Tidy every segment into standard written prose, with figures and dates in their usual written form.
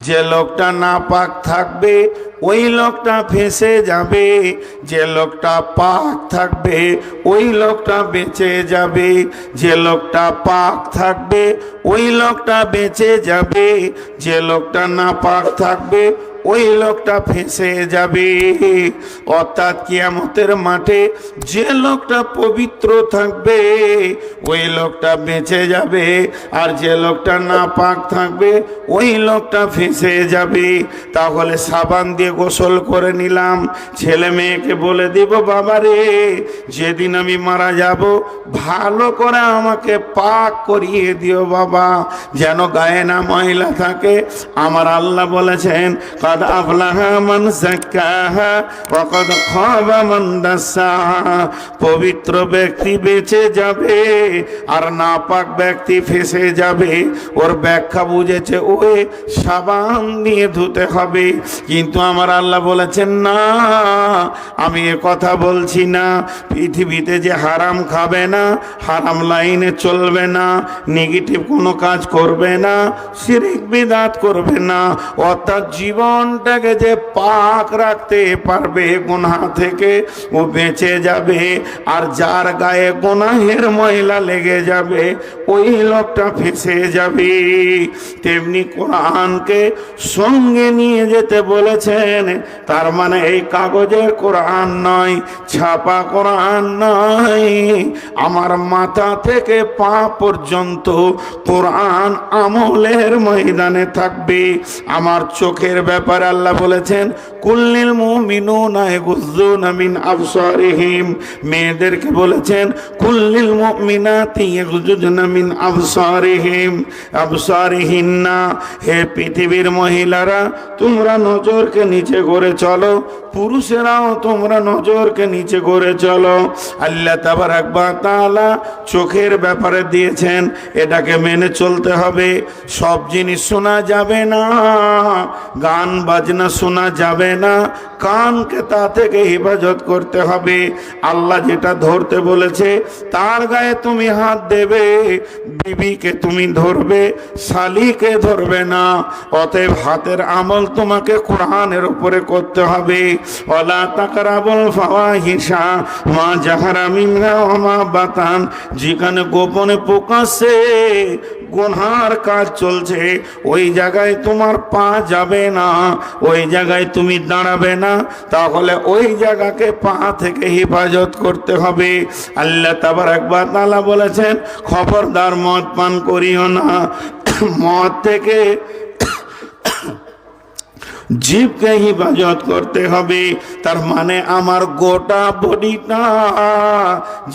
যে লোকটা নাপাক থাকবে ওই লোকটা ফেঁসে যাবে, যে লোকটা পাক থাকবে ওই লোকটা বেঁচে যাবে, যে লোকটা পাক থাকবে ওই লোকটা বেঁচে যাবে, যে লোকটা নাপাক থাকবে ওই লোকটা ফেঁসে যাবে। অর্থাৎ কিয়ামতের মাঠে যে লোকটা পবিত্র থাকবে ওই লোকটা বেঁচে যাবে, আর যে লোকটা নাপাক থাকবে ওই লোকটা ফেঁসে যাবে। তাহলে সাবান দিয়ে গোসল করে নিলাম, ছেলে মেয়েকে বলে দিব বাবারে যেদিন আমি মারা যাব ভালো করে আমাকে পাক করিয়ে দিও বাবা, যেন গায়ে না ময়লা থাকে। আমার আল্লাহ বলেছেন قد أفلح من زكاها وقد خاب من دساها। পবিত্র ব্যক্তি বেঁচে যাবে আর নাপাক ব্যক্তি ফেঁসে যাবে। ওর ব্যাখ্যা বুঝেছে ওই সাবান দিয়ে ধুতে হবে, কিন্তু আমার আল্লাহ বলেছেন না, আমি এ কথা বলছি না। পৃথিবীতে যে হারাম খাবে না, হারাম লাইনে চলবে না, নেগেটিভ কোনো কাজ করবে না, শিরক বিদআত করবে না, অর্থাৎ জীবনটাকে যে পাক রাখতে পারবে গুনাহ থেকে ও বেঁচে যাবে। আর যার গায়ে গুনাহের ময়লা লেগে যাবে ওই লোকটা ফেঁসে যাবে। তেমনি কোরআনকে সঙ্গে নিয়ে যেতে বলেছেন, তার মানে এই কাগজের কোরআন নয়, ছাপা কোরআন নয়, আমার মাথা থেকে পা পর্যন্ত কোরআন আমলের ময়দানে থাকবে। আমার চোখের ব্যাপারে আল্লাহ বলেছেন কুল্লিল মুমিনুনা ইয়াগুযুনা মিন আবসারিহিম, মেয়েদেরকে বলেছেন কুল্লিল মুমিনাতি ইয়াগুযুনা মিন আবসারিহিন্না। হে পৃথিবীর মহিলারা তোমরা নজরকে নিচে করে চলো, পুরুষেরাও তোমরা নজরকে নিচে করে চলো। আল্লাহ তাবারাক ওয়া তাআলা চোখের ব্যাপারে দিয়েছেন, এটাকে মেনে চলতে হবে। সব জিনিস শোনা যাবে না, গান বাজনা শোনা যাবে না, কানকে তা থেকে হেফাজত করতে হবে। আল্লাহ যেটা ধরতে বলেছে তার গায়ে তুমি হাত দেবে, বিবিকে তুমি ধরবে, শালিকে ধরবে না। অতএব হাতের আমল তোমাকে কোরআনের উপরে করতে হবে। ওয়ালা তাকরাবুল ফাওয়াহিশা মা জাহারা মিনহা ওয়া মা বাতান, যেখানে গোপনে প্রকাশ্যে গুনার কাজ চলছে ওই জায়গায় তোমার পা যাবে না, ওই জায়গায় তুমি দাঁড়াবে না, তাহলে ওই জায়গাকে পা থেকে হেফাজত করতে হবে। আল্লাহ তাবারাক ওয়া তাআলা বলেছেন খবরদার মদ পান করিও না, মদ থেকে জীবকে হেফাজত করতে হবে। তার মানে আমার গোটা বডিটা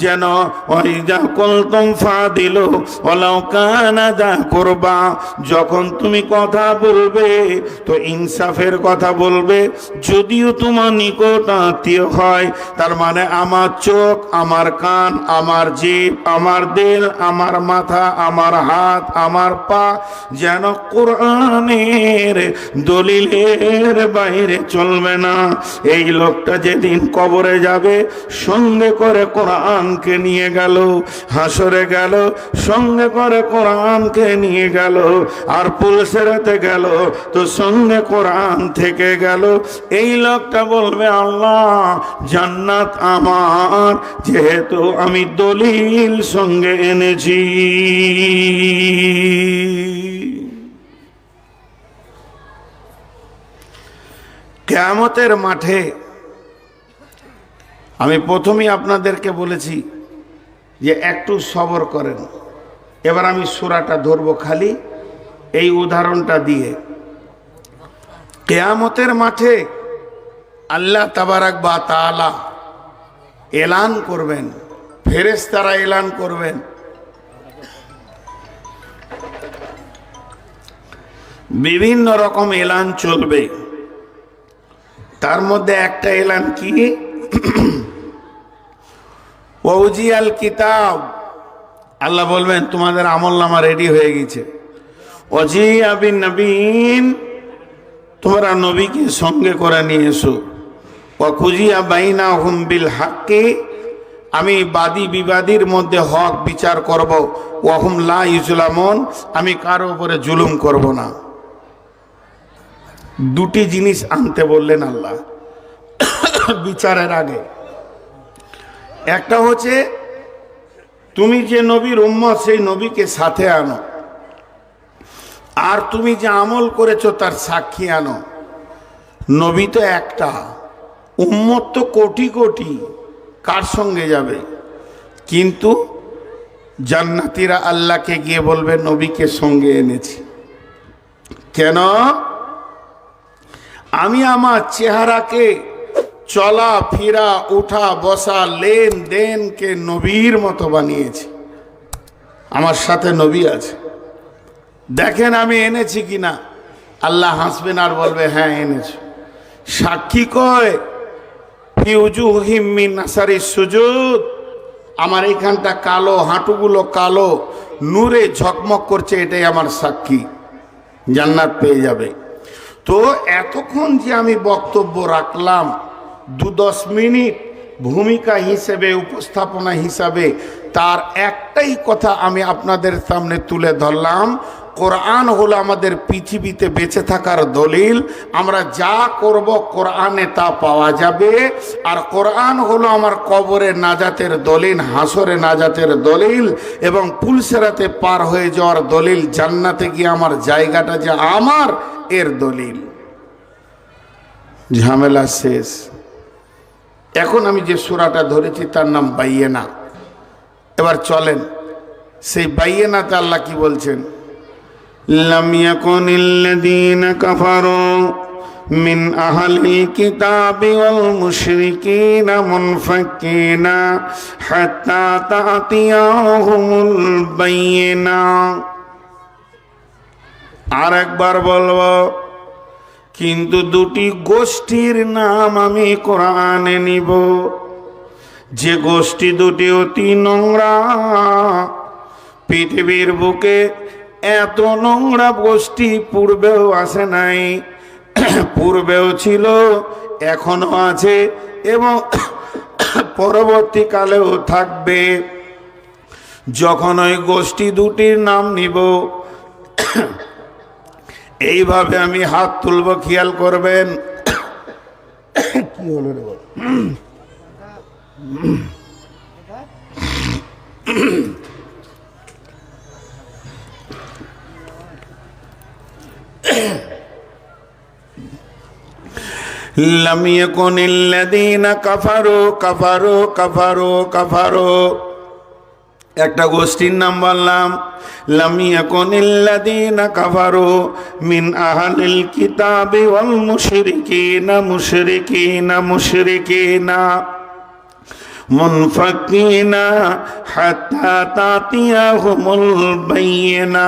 যেন ওয়াইজা কুলতুম ফাদিলু ওয়ালাউ কানা যা কুরবা, যখন তুমি কথা বলবে তো ইনসাফের কথা বলবে, যদিও তোমার নিকট আত্মীয় হয়। তার মানে আমার চোখ, আমার কান, আমার জিভ, আমার দিল, আমার মাথা, আমার হাত, আমার পা যেন কোরআনের দলিলের বাইরে চলবে না। এই লোকটা যেদিন কবরে যাবে সঙ্গে করে কোরআনকে নিয়ে গেল, হাসরে গেল সঙ্গে করে কোরআনকে নিয়ে গেল, আর পুলসেরাতে গেল তো সঙ্গে কোরআন থেকে গেল। এই লোকটা বলবে আল্লাহ জান্নাত আমার, যেহেতু আমি দলিল সঙ্গে এনেছি। কিয়ামতের মাঠে আমি প্রথমেই আপনাদেরকে বলেছি যে একটু সবর করেন। এবার আমি সূরাটা ধরবো খালি এই উদাহরণটা দিয়ে। কিয়ামতের মাঠে আল্লাহ তাবারাক ওয়া তাআলা এলান করবেন, ফেরেশতারা এলান করবেন, বিভিন্ন রকম এলান চলবে। তার মধ্যে একটা এলান কি, ওয়াউজিয়াল কিতাব, আল্লাহ বলবেন তোমাদের আমলনামা রেডি হয়ে গেছে। ওয়াজিয়া বিন নবীন, তোমরা নবীকে সঙ্গে করে নিয়ে এসো। ওয়া কুজিয়া বাইনাহুম বিল হাক্কি, আমি বাদী বিবাদীর মধ্যে হক বিচার করব। ওয়াহুম লা ইউজলামুন, আমি কারো উপরে জুলুম করব না। দুটি জিনিস আনতে বললেন আল্লাহ বিচারের আগে। একটা হচ্ছে তুমি যে নবীর উম্মত সেই নবীকে সাথে আনো, আর তুমি যে আমল করেছো তার সাক্ষী আনো। নবী তো একটা, উম্মত তো কোটি কোটি, কার সঙ্গে যাবে? কিন্তু জান্নাতীরা আল্লাহকে গিয়ে বলবে নবীকে সঙ্গে এনেছি। কেন? আমি আমার চেহারাকে, চলা ফিরা উঠা বসা লেনদেনকে নবীর মতো বানিয়েছি। আমার সাথে নবী আছে, দেখেন আমি এনেছি কিনা। আল্লাহ হাসবেন আর বলবে হ্যাঁ এনেছি। সাক্ষী কয় ফি উজুহিম মিন আসারি সুজুদ, আমার এইখানটা কালো, হাঁটুগুলো কালো, নূরে ঝকমক করছে, এটাই আমার সাক্ষী, জান্নাত পেয়ে যাবে। তো এতক্ষণ যে আমি বক্তব্য রাখলাম 2-10 মিনিট ভূমিকা হিসেবে, উপস্থাপনা হিসাবে, তার একটাই কথা আমি আপনাদের সামনে তুলে ধরলাম। কোরআন হলো আমাদের পৃথিবীতে বেঁচে থাকার দলিল। আমরা যা করব কোরআনে তা পাওয়া যাবে। আর কোরআন হলো আমার কবরে নাজাতের দলিল, হাসরে নাজাতের দলিল, এবং পুলসেরাতে পার হয়ে যাওয়ার দলিল, জান্নাতে গিয়ে আমার জায়গাটা যে আমার, এর দলিল। ঝামেলা শেষ। এখন আমি যে সূরাটা ধরেছি তার নাম বাইয়েনা। এবার চলেন সেই বাইয়েনাতে আল্লাহ কি বলছেন। লাম ইয়াকুনিল্লাযীনা কাফারু মিন আহলিল কিতাবি ওয়াল মুশরিকিনা মুনফাক্কিনা হাত্তা তা'তিয়াহুমুল বাইয়িনা। আর একবার বলবো, কিন্তু দুটি গোষ্ঠীর নাম আমি কোরআনে নিব, যে গোষ্ঠী দুটি অতি নোংরা। পৃথিবীর বুকে এত নোংরা গোষ্ঠী পূর্বেও আসে নাই, পূর্বেও ছিল, এখনো আছে, এবং পরবর্তীকালেও থাকবে। যখন ওই গোষ্ঠী দুটির নাম নিব, এইভাবে আমি হাত তুলব, খেয়াল করবেন। কি হলো রে বাবা? লাম ইয়াকুনিল্লাযীনা কাফারু কাফারু কাফারু কাফারু, একটা গোষ্ঠীর নাম বললাম। লাম ইয়াকুনিল্লাযীনা কাফারু মিন আহলিল কিতাবি ওয়াল মুশরিকিনা মুশরিকিনা মুশরিকিনা মুনফাক্কিনা হাত্তা তা'তিয়াহুমুল বাইয়িনা।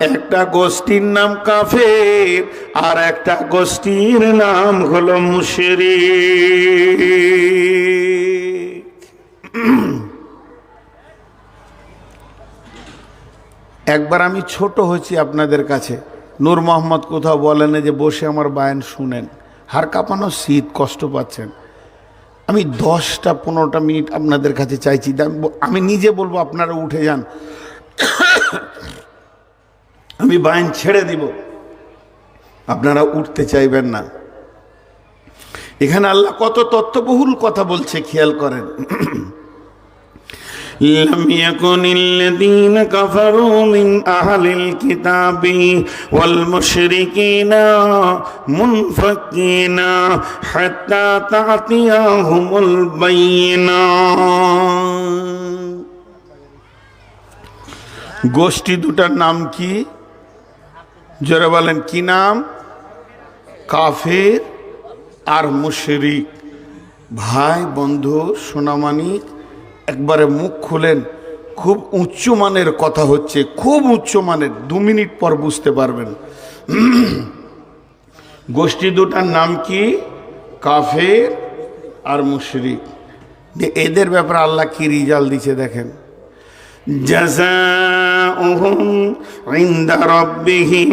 একটা গোষ্ঠীর নাম কাফের, আর একটা গোষ্ঠীর নাম হলো মুশরিক। একবার আমি ছোট হয়েছি আপনাদের কাছে, নূর মোহাম্মদ কোথাও বলেন যে বসে আমার বায়ান শুনেন, হাড় কাঁপানো শীত, কষ্ট পাচ্ছেন। আমি 10-15 মিনিট আপনাদের কাছে চাইছি, আমি নিজে বলবো আপনারা উঠে যান, আমি বায়ান ছেড়ে দিব, আপনারা উঠতে চাইবেন না। এখানে আল্লাহ কত তত্ত্ববহুল কথা বলছে, খেয়াল করেন। লাম ইয়াকুনিল্লাযীনা কাফারু মিন আহলিল কিতাবি ওয়াল মুশরিকিনা মুনফাক্কিনা হাত্তা তা'তিয়াহুমুল বাইয়িনা। গোষ্ঠী দুটার নাম কি? জোরে বলেন, কি নাম? কাফের আর মুশরিক। ভাই বন্ধু সোনামানিক, একবারে মুখ খুলেন, খুব উচ্চ মানের কথা হচ্ছে, খুব উচ্চ মানের। 2 মিনিট পর বুঝতে পারবেন। গোষ্ঠী দুটার নাম কি? কাফের আর মুশরিক। এদের ব্যাপারে আল্লাহ কি রিজাল্ট দিচ্ছে দেখেন। জাযাউহুম ইনদা রাব্বিহিম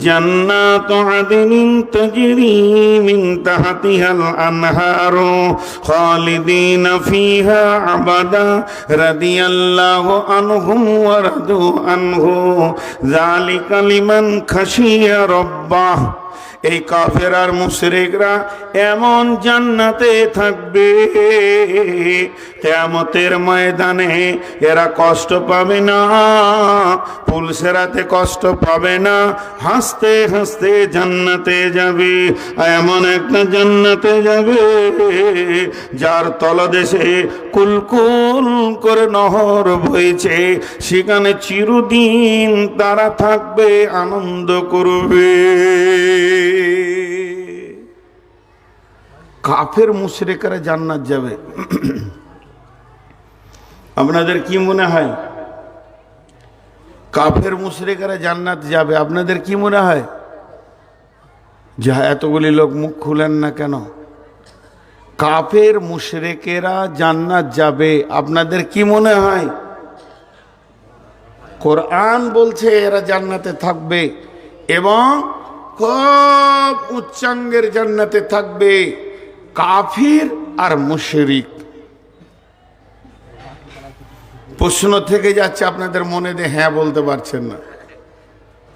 জান্নাতু আদনিন তাজরি মিন তাহতিহাল আনহারু খালিদিনা ফিহা আবাদা রাদিয়াল্লাহু আনহুম ওয়া রাদু আনহু যালিকা লিমান খাশিয়া রাব্বাহ। এই কাফের আর মুশরিকরা এমন জান্নাতে থাকবে, কিয়ামতের ময়দানে এরা কষ্ট পাবে না, পুলসেরাতে কষ্ট পাবে না, হাসতে হাসতে জান্নাতে যাবে। এমন একটা জান্নাতে যাবে যার তলদেশে কুলকুল করে নহর বইছে, সেখানে চিরদিন তারা থাকবে, আনন্দ করবে। কাফের মুশরিকরা জান্নাত যাবে। আপনাদের কি মনে হয় কাফের মুশরিকরা জান্নাত যাবে? আপনাদের কি মনে হয়? যা এতগুলি লোক মুখ খুলেন না কেন? কাফের মুশরিকেরা জান্নাত যাবে, আপনাদের কি মনে হয়? কোরআন বলছে এরা জান্নাতে থাকবে এবং খুব উচ্চাঙ্গের জান্নাতে থাকবে। কাফির আর মুশরিক, প্রশ্ন থেকে যাচ্ছে আপনাদের মনে, দিয়ে হ্যাঁ বলতে পারছেন না।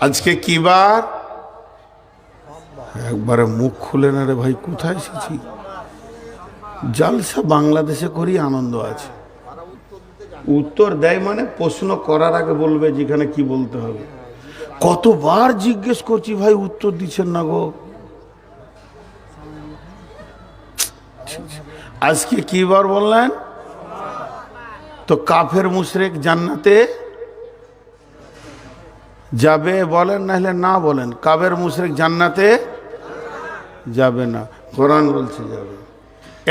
আজকে কি বার? একবারে মুখ খুলে না রে ভাই, কোথায় এসেছি? জালসা বাংলাদেশে করি, আনন্দ আছে। উত্তর দেয় মানে প্রশ্ন করার আগে বলবে যেখানে কি বলতে হবে। কতবার জিজ্ঞেস করছি ভাই, উত্তর দিচ্ছেন না গো। আজকে কি বার বললেন? তো কাফের মুশরিক জান্নাতে যাবে বলেন, না হলে না বলেন। কাফের মুশরিক জান্নাতে যাবে না, কোরআন বলছে যাবে।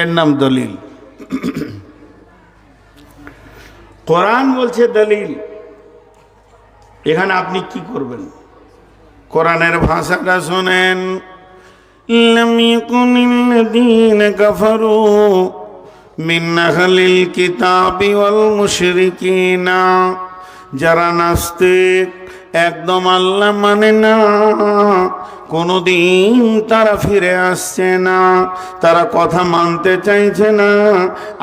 এর নাম দলিল। কোরআন বলছে দলিল। এখানে আপনি কি করবেন? কোরআনের ভাষাটা শোনেন। লাম ইয়াকুনিল্লাযীনা কাফারু মিন আহলিল কিতাবি ওয়াল মুশরিকিনা, যারা নাস্তিক, একদম আল্লাহ মানে না, কোনদিন তারা ফিরে আসছে না, তারা কথা মানতে চাইছে না।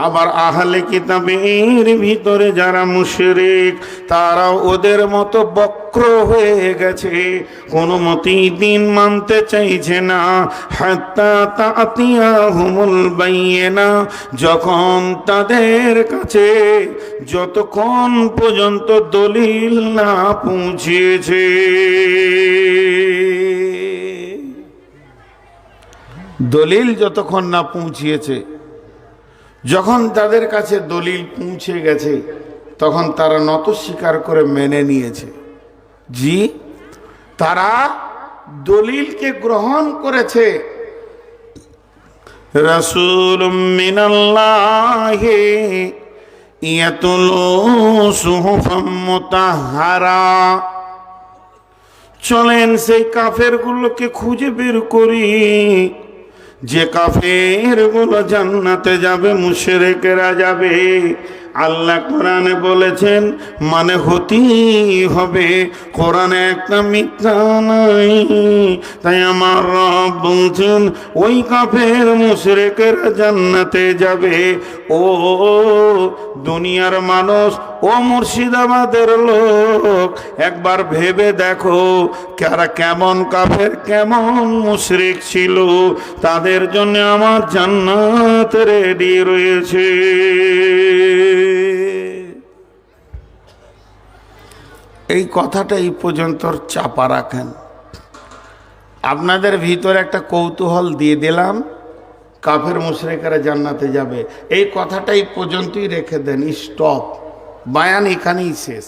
আবার আহলে কিতাবের ভিতরে যারা মুশরিক, তারা ওদের মতো বক্র হয়ে গেছে, কোনো মতেই দিন মানতে চাইছে না। হাত্তা তাতিয়াহুমুল বাইয়িনা, যখন তাদের কাছে যতক্ষণ পর্যন্ত দলিল না পৌঁছেছে। দলিল যতক্ষণ না পৌঁছিয়েছে, যখন তাদের কাছে দলিল পৌঁছে গেছে, তখন তারা নত স্বীকার করে মেনে নিয়েছে। জি, তারা দলিলকে গ্রহণ করেছে। রাসূলুম মিনাল্লাহি ইয়াতুলু সুহুফাম মুতাহহারা, চলেন সেই কাফেরগুলোকে খুঁজে বের করি, যে কাফেরগুলো জান্নাতে যাবে, মুশরিকেরা যাবে। আল্লাহ কোরআনে বলেছেন, মানে হতেই হবে, কোরআনে একটা মিথ্যা নাই। তাই আমার রব বলছেন ওই কাফের মুশরিকেরা জান্নাতে যাবে। ও দুনিয়ার মানুষ, ও মুর্শিদাবাদের লোক, একবার ভেবে দেখো কারা কেমন কাফের, কেমন মুশরিক ছিল। তাদের জন্য আমার জান্নাত রেডি রয়েছে। এই কথাটা এই পর্যন্ত চাপা রাখেন। আপনাদের ভিতরে একটা কৌতূহল দিয়ে দিলাম, কাফের মুশরিকরা জান্নাতে যাবে, এই কথাটা এই পর্যন্তই রেখে দেন। স্টপ, বায়ান এখানেই শেষ।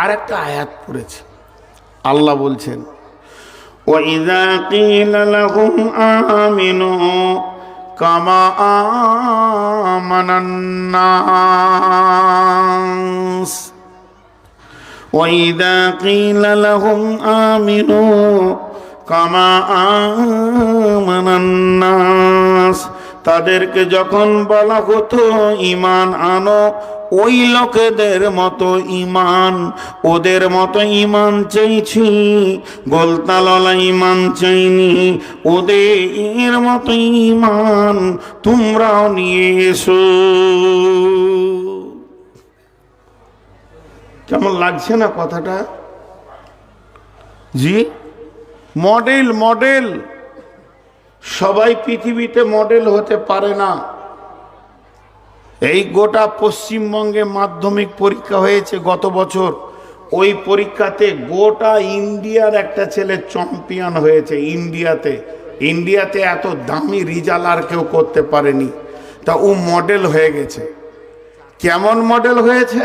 আর একটা আয়াত পড়েছে, আল্লাহ বলছেন, ওয়াইযা কিলা লাহুম আমিনু কামা আমানান নাস, ওয়াইযা কিলা লাহুম আমিনু কামা আমানান নাস, তাদেরকে যখন বলা হতো ঈমান আনো, ওই লোকেদের মতো ঈমান, ওদের মতো ঈমান চাইছি, গোলতাললা ঈমান চাইনি, ওদের মতো ঈমান তোমরাও নিয়ে এসো। কেমন লাগছে না কথাটা? জি, মডেল মডেল সবাই পৃথিবীতে মডেল হতে পারে না। এই গোটা পশ্চিমবঙ্গে মাধ্যমিক পরীক্ষা হয়েছে গত বছর, ওই পরীক্ষাতে গোটা ইন্ডিয়ার একটা ছেলে চ্যাম্পিয়ন হয়েছে। ইন্ডিয়াতে এত দামি রেজাল্ট আর কেউ করতে পারেনি, তা ও মডেল হয়ে গেছে। কেমন মডেল হয়েছে?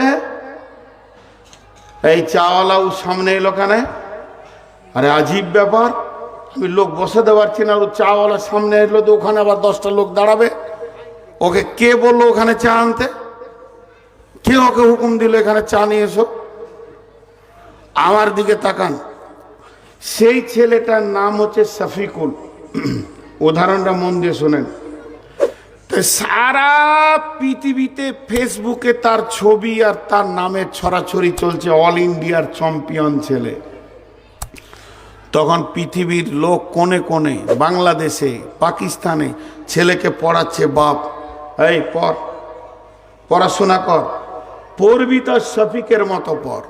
এই চাওয়ালা ও সামনে এলো কানে, আরে আজীব ব্যাপার, আমি লোক বসাতে পারছি না, ও চাওয়ালা সামনে এলো তো ওখানে আবার 10টা লোক দাঁড়াবে। ওকে কে বললো ওখানে চা আনতে? কে ওকে হুকুম দিল এখানে চা নিয়ে এসো? আমার দিকে তাকান, সেই ছেলেটার নাম হচ্ছে শফিকুল। উদাহরণটা মন দিয়ে শোনেন। সারা পৃথিবীতে ফেসবুকে তার ছবি আর তার নামে ছড়াছড়ি চলছে, অল ইন্ডিয়ার চ্যাম্পিয়ন ছেলে। তখন পৃথিবীর লোক কোণে কোণে, বাংলাদেশে, পাকিস্তানে ছেলেকে পড়াচ্ছে বাপ, এই পড়াশোনা কর, পড়বি তো শফিকের মতো পড়।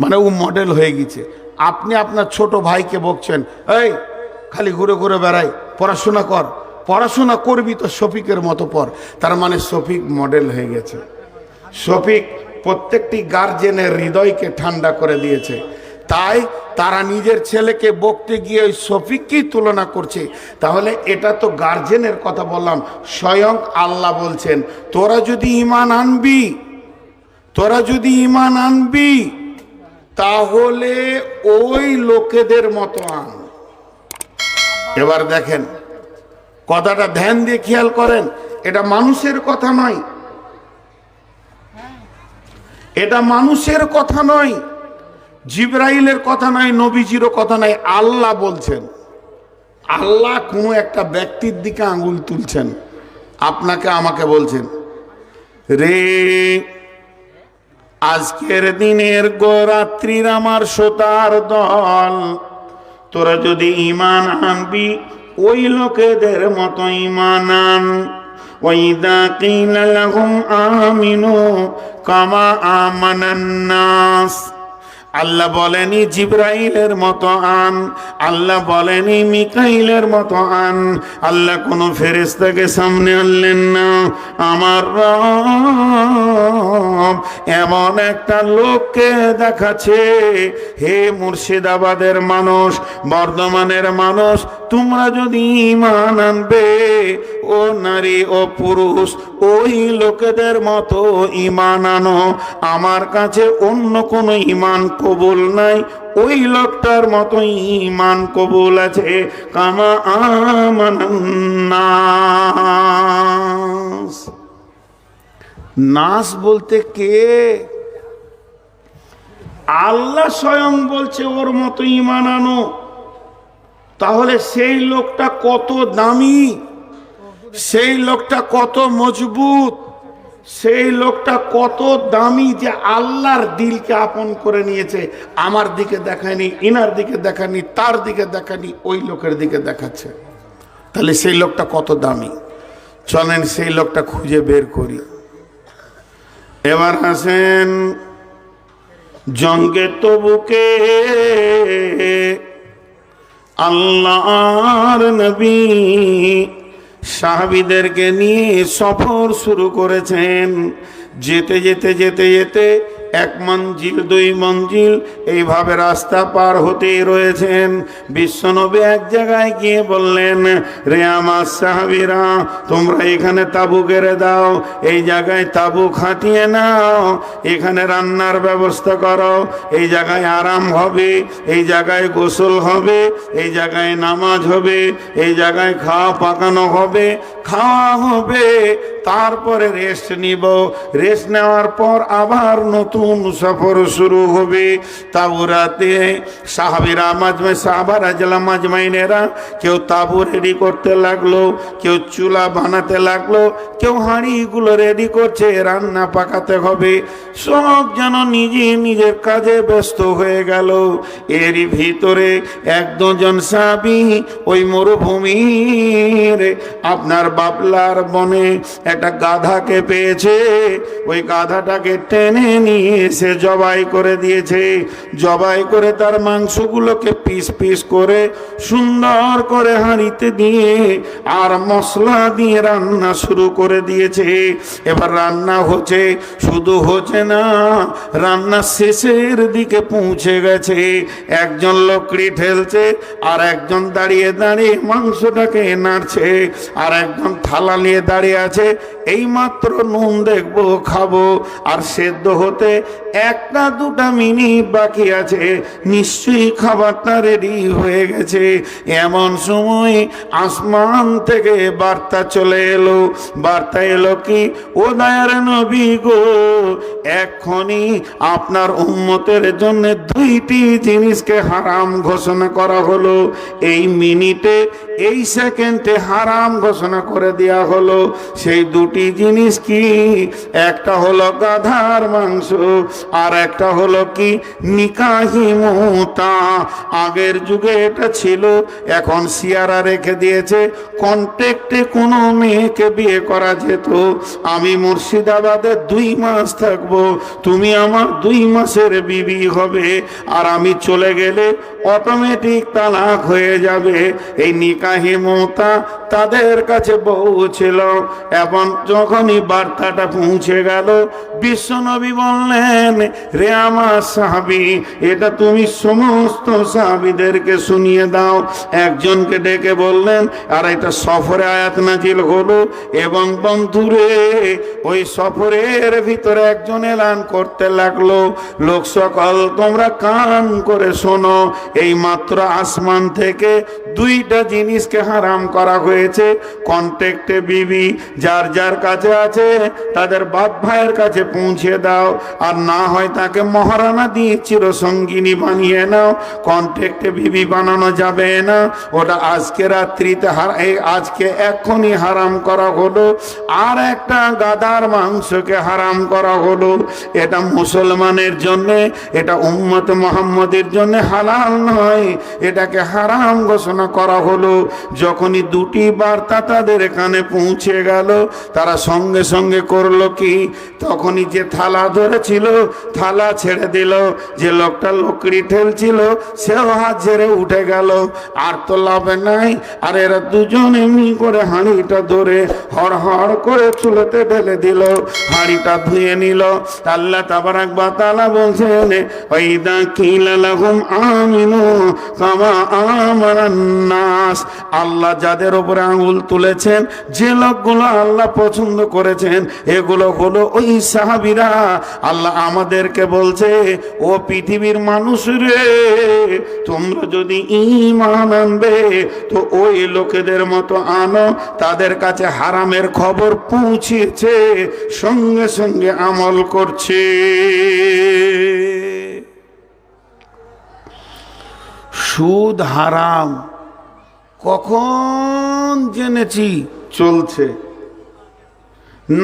মানে ও মডেল হয়ে গেছে। আপনি আপনার ছোট ভাইকে বকছেন, এই খালি ঘুরে ঘুরে বেড়াই, পড়াশোনা কর, পড়াশোনা করবি তো শফিকের মতো পড়। তার মানে শফিক মডেল হয়ে গেছে। শফিক প্রত্যেকটি গার্জেনের হৃদয়কে ঠান্ডা করে দিয়েছে। তাই তারা নিজের ছেলেকে বকতে গিয়ে ওই শফিককেই তুলনা করছে। তাহলে এটা তো গার্জেনের কথা বললাম, স্বয়ং আল্লাহ বলছেন, তোরা যদি ঈমান আনবি তাহলে ওই লোকেদের মতো আন। এবার দেখেন কথাটা ধ্যান দিয়ে খেয়াল করেন, এটা মানুষের কথা নয়, এটা মানুষের কথা নয়, জিবরাইলের কথা নয়, নবীজিরও কথা নয়, আল্লাহ বলছেন। আল্লাহ কোনো একটা ব্যক্তির দিকে আঙ্গুল তুলছেন, আপনাকে আমাকে বলছেন, রে আজকের দিনের গোরাত্রির আমার শ্রোতার দল, তোরা যদি ঈমান আনবি ওই লোকেদের মতো ঈমান আন। ওয়াইদা কিলা লাহুম আমিনু কামা আমানান নাস, আল্লাহ বলেনি জিবরাইলের মতো আন, আল্লাহ বলেনি মিকাইলের মতো আন, আল্লাহ কোনো ফেরেশতাকে সামনে আনলেন না। আমার রব এমন একটা লোককে দেখাচ্ছে, হে মুর্শিদাবাদের মানুষ, বর্ধমানের মানুষ, তোমরা যদি ঈমান আনবে, ও নারী ও পুরুষ, ওই লোকেদের মতো ঈমান আনো। আমার কাছে অন্য কোনো ঈমান কবুল নাই, ওই লোকটার মতো ঈমান কবুল আছে। কামা আমানান নাস। নাস বলতে কে? আল্লাহ স্বয়ং বলছে ওর মতো ঈমান আনো। তাহলে সেই লোকটা কত দামি, সেই লোকটা কত মজবুত, সেই লোকটা কত দামি যে আল্লাহর দিলকে আপন করে নিয়েছে। আমার দিকে দেখায়নি, ইনার দিকে দেখায়নি, তার দিকে দেখায়নি, ওই লোকের দিকে দেখাচ্ছে। তাহলে সেই লোকটা কত দামি, চলেন সেই লোকটা খুঁজে বের করি। এবার আসেন জঙ্গে তবুকে আল্লাহর নবী সাহাবীদেরকে নিয়ে সফর শুরু করেছেন। যেতে যেতে যেতে যেতে 1 মঞ্জিল 2 মঞ্জিল এইভাবে রাস্তা পার হতেই রয়েছেন। বিশ্বনবী এক জায়গায় গিয়ে বললেন, রে আমার সাহাবীরা, তোমরা এখানে তাঁবু গেড়ে দাও, এই জায়গায় তাঁবু খাটিয়ে নাও, এখানে রান্নার ব্যবস্থা করো, এই জায়গায় আরাম হবে, এই জায়গায় গোসল হবে, এই জায়গায় নামাজ হবে, এই জায়গায় খাওয়া পাকানো হবে, খাওয়া হবে, তারপরে রেস্ট নিব, রেস্ট নেওয়ার পর আবার নতুন সফর শুরু হবে। তাবুরাতে সাহাবীরা সাহাবারা জেলাম মাজমাইনেরা কেউ তাবু রেডি করতে লাগলো, কেউ চুলা বানাতে লাগলো, কেউ হাঁড়িগুলো রেডি করছে, রান্না পাকাতে হবে। সব যেন নিজে নিজের কাজে ব্যস্ত হয়ে গেল। এরই ভিতরে 1-2 সাহাবী ওই মরুভূমির আপনার বাবলার বনে একটা গাধাকে পেয়েছে। ওই গাধাটাকে টেনে নিয়ে নিয়ে এসে জবাই করে দিয়েছে। জবাই করে তার মাংসগুলোকে পিস পিস করে সুন্দর করে হাঁড়িতে দিয়ে আর মশলা দিয়ে রান্না শুরু করে দিয়েছে। এবার রান্না হচ্ছে, শুধু হচ্ছে না, রান্না শেষের দিকে পৌঁছে গেছে। একজন লকড়ি ঠেলছে, আর একজন দাঁড়িয়ে দাঁড়িয়ে মাংসটাকে নাড়ছে, আর একজন থালা নিয়ে দাঁড়িয়ে আছে, এই মাত্র নুন দেখবো, খাবো, আর সেদ্ধ হতে 1-2 মিনিট বাকি আছে, নিশ্চয়ই খাবারটা রেডি হয়ে গেছে। এমন সময় আসমান থেকে বার্তা চলে এলো। বার্তা এলো কি, ও দয়ার নবী গো, এক্ষুনি আপনার উম্মতের জন্য 2টি জিনিসকে হারাম ঘোষণা করা হলো। এই মিনিটে, এই সেকেন্ডে হারাম ঘোষণা করে দেয়া হলো। সেই 2টি জিনিস কি? একটা হলো গাধার মাংস, আর একটা হলো কি, নিকাহি মুতা। আগের যুগে এটা ছিল, এখন সিয়ারা রেখে দিয়েছে। কন্ট্যাক্টে কোনো মেয়েকে বিয়ে করা যেত। আমি মুর্শিদাবাদে 2 মাস থাকবো, তুমি আমার 2 মাসের বিবি হবে, আর আমি চলে গেলে অটোমেটিক তালাক হয়ে যাবে। এই নিকাহি মুতা তাদের কাছে বউ ছিল। এবং যখনই বার্তাটা পৌঁছে গেল, বিশ্বনবী বললেন, রে আমার সাহাবী, এটা তুমি সমস্ত সাহাবীদেরকে শুনিয়ে দাও। একজনকে ডেকে বললেন, আর এটা সফরে আয়াত নাজিল হলো। এবং বন্ধুরে, ওই সফরের ভিতরে একজন এলান করতে লাগলো, লোক সকল তোমরা কান করে শোনো, এই মাত্র আসমান থেকে 2টা জিনিসকে হারাম করা হয়েছে। কন্ট্যাক্টে বিবি যার যার কাছে আছে তাদের বাপ ভাইয়ের কাছে পৌঁছে দাও, আর না হয় তাকে মহারানা দিয়ে চিরসঙ্গিনী বানিয়ে নাও। কন্ট্যাক্টে বিবি বানানো যাবে না, ওটা আজকে রাত্রিতে আজকে এক্ষুনি হারাম করা হলো। আর একটা গাদার মাংসকে হারাম করা হলো। এটা মুসলমানের জন্য, এটা উম্মত মুহাম্মদের জন্য হালাল নয়, এটাকে হারাম ঘোষণা করা হলো। যখনই 2টি বার্তা তাদের কানে পৌঁছে গেল, তারা সঙ্গে সঙ্গে করলো কি, তখনই যে থালা ধরেছিল থালা ছেড়ে দিল, যে লোকটা লকড়ি ঠেলছিল সেও হাত ছেড়ে উঠে গেল। আর তো লাভ নাই। আর এরা দুজন এমনি করে হাঁড়িটা ধরে হড় হড় করে চুলোতে ঢেলে দিল, হাঁড়িটা ধুয়ে নিল। আল্লাহ তাবারাক ওয়া তাআলা বলছেন, ওয়াইদা কিলা লাহুম আমিনু কামা আমানান নাস। আল্লাহ যাদের উপরে আঙুল তুলেছেন, যে লোকগুলো আল্লাহ পছন্দ করেছেন, এগুলো হলো ওই সাহাবীরা। আল্লাহ আমাদেরকে বলছে, ও পৃথিবীর মানুষ রে, তোমরা যদি ঈমান আনবে তো ওই লোকেদের মতো আনো, তাদের কাছে হারামের খবর পৌঁছেছে, সঙ্গে সঙ্গে আমল করছে। সুদ হারাম কখন জেনেছি? চলছে।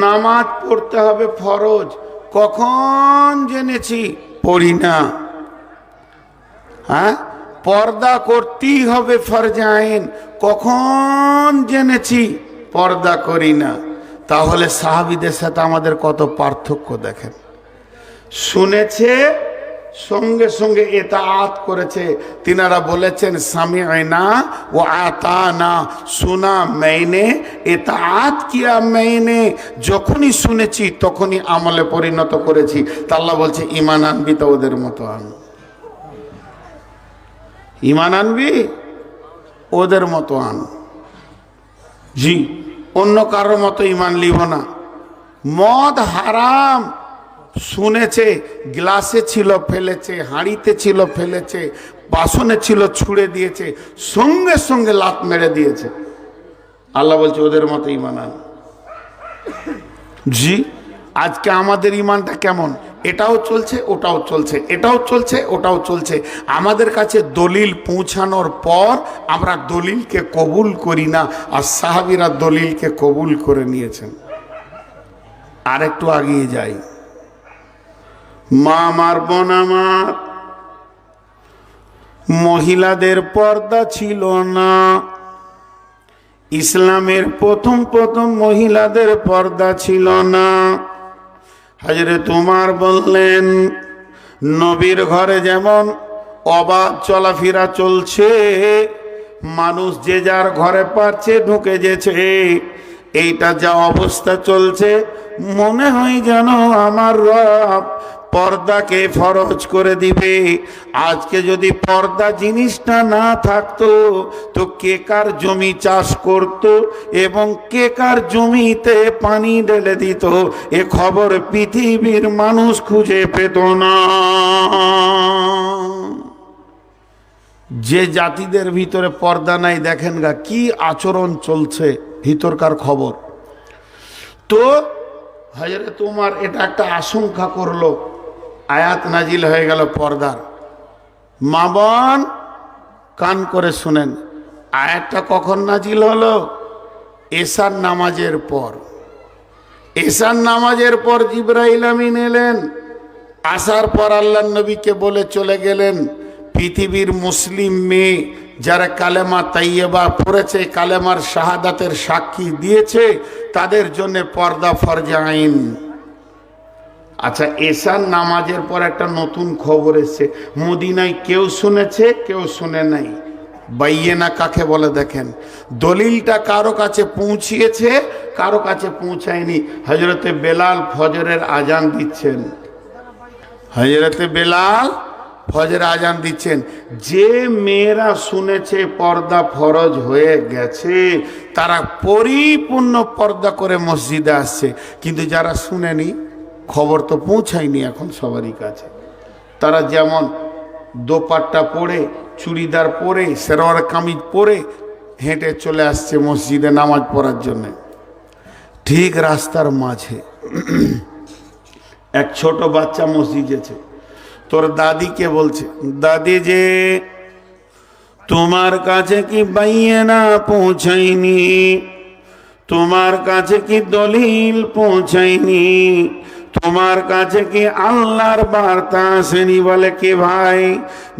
নামাজ পড়তে হবে ফরজ, কখন জেনেছি? পড়ি না। হ্যাঁ, পর্দা করতেই হবে ফরজে আইন, কখন জেনেছি? পর্দা করি না। তাহলে সাহাবীদের সাথে আমাদের কত পার্থক্য দেখেন। শুনেছে, সঙ্গে সঙ্গে ইতাআত করেছে। তিনারা বলেছেন, সামি'না ওয়া আতানা, শোনা মেনে, ইতাআত কিয়া মেনে। যখনই শুনেছি তখনই আমলে পরিণত করেছি। তা আল্লাহ বলছে, ঈমান আনবি তো ওদের মতো আন। ঈমান আনবি, ওদের মতো আন। জি, অন্য কারোর মতো ঈমান লিব না। মদ হারাম শুনেছে, গ্লাসে ছিল ফেলেছে, হাঁড়িতে ছিল ফেলেছে, বাসনে ছিল ছুঁড়ে দিয়েছে, সঙ্গে সঙ্গে লাত মেরে দিয়েছে। আল্লাহ বলছে, ওদের মতো ঈমান আন। জি, আজকে আমাদের ঈমানটা কেমন? এটাও চলছে, ওটাও চলছে, এটাও চলছে, ওটাও চলছে। আমাদের কাছে দলিল পৌঁছানোর পর আমরা দলিলকে কবুল করি না, আর সাহাবীরা দলিলকে কবুল করে নিয়েছেন। আর একটু আগিয়ে যাই। মা আমার, বোন আমার, মহিলাদের পর্দা ছিল না। ইসলামের প্রথম প্রথম মহিলাদের পর্দা ছিল না। হযরত উমর বললেন, নবীর ঘরে যেমন অবাধ চলাফেরা চলছে, মানুষ যে যার ঘরে পারছে ঢুকে যেছে, এইটা যা অবস্থা চলছে, মনে হয় যেন আমার রব পর্দাকে ফরজ করে দিবে। আজকে যদি পর্দা জিনিসটা না থাকতো তো কে কার জমি চাষ করত এবং কে কার জমিতে পানি ঢেলে দিত, এ খবর পৃথিবীর মানুষ খুঁজে পেত না। যে জাতিদের ভিতরে পর্দা নাই, দেখেন গা কি আচরণ চলছে, ভিতরকার খবর। তো হযরত উমর এটা একটা আশঙ্কা করলো, আয়াত নাজিল হয়ে গেল পর্দার। মা বোন কান করে শুনেন, আয়াতটা কখন নাজিল হলো? এশার নামাজের পর। এশার নামাজের পর জিবরাইল আমিন এলেন, আসার পর আল্লাহর নবীকে বলে চলে গেলেন, পৃথিবীর মুসলিম মেয়ে যারা কালেমা তাইয়্যিবা পড়েছে, কালেমার শাহাদাতের সাক্ষী দিয়েছে, তাদের জন্য পর্দা ফরজে আইন। আচ্ছা, এশার নামাজের পর একটা নতুন খবর এসেছে, মদিনায় কেউ শুনেছে কেউ শুনে নাই। বাইয়েনা কাকে বলে দেখেন, দলিলটা কারো কাছে পৌঁছিয়েছে কারো কাছে পৌঁছায়নি। হযরতে বেলাল ফজরের আজান দিচ্ছেন, হযরতে বেলাল ফজর আজান দিচ্ছেন। যে মেয়েরা শুনেছে পর্দা ফরজ হয়ে গেছে, তারা পরিপূর্ণ পর্দা করে মসজিদে আসছে, কিন্তু যারা শুনেনি, খবর তো পৌঁছায়নি এখন সবারই কাছে, তারা যেমন দোপাট্টা পরে, চুড়িদার পরে, সেরওয়ার কামিজ পরে হেঁটে চলে আসছে মসজিদে নামাজ পড়ার জন্য। ঠিক রাস্তার মাঝে এক ছোট বাচ্চা মসজিদেছে, তোর দাদিকে বলছে, দাদি যে তোমার কাছে কি বাইয়েনা পৌঁছায়নি, তোমার কাছে কি দলিল পৌঁছায়নি, তোমার কাছে কি আল্লাহর বার্তা আসেনি? বলে কে ভাই?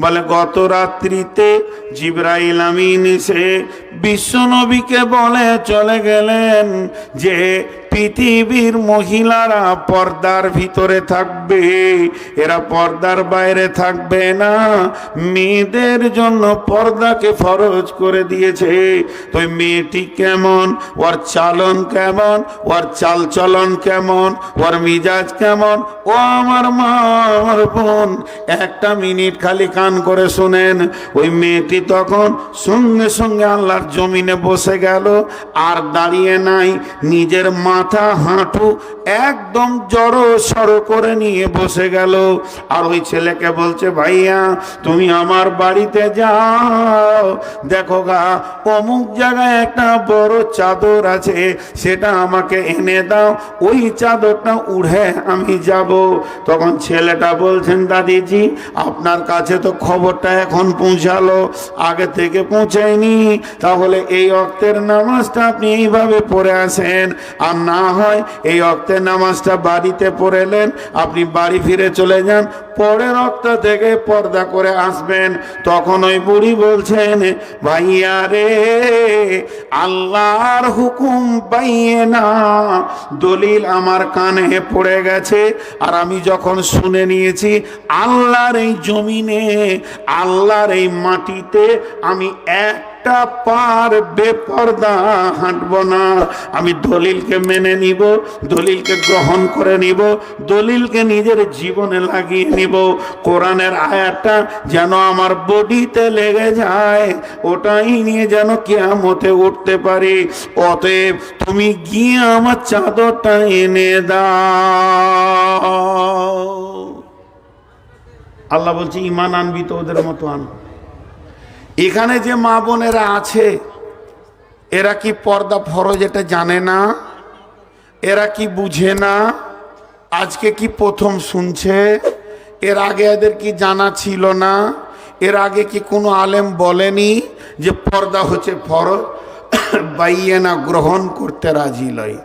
বলে গত রাত্রিতে জিবরাইল আমিন এসে বিশ্বনবীকে বলে চলে গেলেন যে পৃথিবীর মহিলারা পর্দার ভিতরে থাকবে, এরা পর্দার বাইরে থাকবে না, মেয়েদের জন্য পর্দাকে ফরজ করে দিয়েছে। তো মেয়েটি কেমন, ওর চালন কেমন, ওর চালচলন কেমন, ওর মিজাজ কেমন, ও আমার মা, আমার বোন, একটা মিনিট খালি কান করে শুনেন। ওই মেয়েটি তখন সঙ্গে সঙ্গে আল্লাহর জমিনে বসে গেল, আর দাঁড়িয়ে নাই, নিজের মাথা হাঁটু একদম জড়ো সড়ো করে নিয়ে বসে গেল। আর ওই ছেলেকে বলছে, ভাইয়া তুমি আমার বাড়িতে যাও, দেখো গা অমুক জায়গায় একটা বড় চাদর আছে, সেটা আমাকে এনে দাও, ওই চাদরটা উড়ে আমি যাব। তখন ছেলেটা বলছেন, দাদিজি আপনার কাছে তো খবরটা এখন পৌঁছালো, আগে থেকে পৌঁছায়নি, তাহলে এই ওয়াক্তের নামাজটা আপনি এইভাবে পড়ে আসেন, আর না হয় এই ওয়াক্তের নামাজটা বাড়িতে পড়েলেন, আপনি বাড়ি ফিরে চলে যান, পরের ওয়াক্ত থেকে পর্দা করে আসবেন। তখন ওই বুড়ি বলছেন, ভাইয়া রে, আল্লাহর হুকুম পাইয়ে না, দলিল আমার কানে পড়ে গেছে, আর আমি যখন শুনে নিয়েছি আল্লাহর এই জমিনে, আল্লাহর এই মাটিতে আমি একটা পার বেপর্দা হাঁটব না, আমি দলিলকে মেনে নিব, দলিলকে গ্রহণ করে নিব, দলিলকে নিজের জীবনে লাগিয়ে নিব। কোরআনের আয়াতটা যেন আমার বডিতে লেগে যায়, ওটাই নিয়ে যেন কিয়ামতে উঠতে পারি। অতএব তুমি গিয়ে আমার চাদরটা এনে দাও। আল্লাহ বলছে, ইমান আনবি তো ওদের মতো আন। এখানে যে মা বোনেরা আছে, এরা কি পর্দা ফরজ এটা জানে না? এরা কি বুঝে না? আজকে কি প্রথম শুনছে? এর আগে এদের কি জানা ছিল না? এর আগে কি কোনো আলেম বলেনি যে পর্দা হচ্ছে ফরজ? বাইয়েনা গ্রহণ করতে রাজি লয়।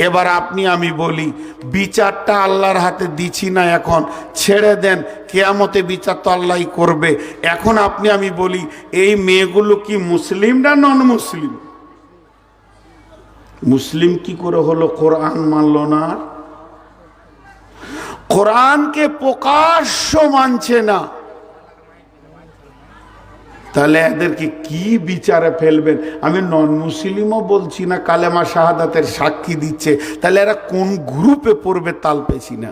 এবার আপনি আমি বলি, বিচারটা আল্লাহর হাতে দিচ্ছি না, এখন ছেড়ে দেন, কিয়ামতে বিচার তো আল্লাহই করবে। এখন আপনি আমি বলি, এই মেয়েগুলো কি মুসলিম না নন মুসলিম? মুসলিম কি করে হলো? কোরআন মানলো না। কোরআনকে প্রকাশ্য মানছে না, তাহলে এদেরকে কি বিচারে ফেলবেন? আমি নন মুসলিমও বলছি না, কালেমা শাহাদাতের সাক্ষী দিচ্ছে, তাহলে এরা কোন গ্রুপে পড়বে তাল পেছি না।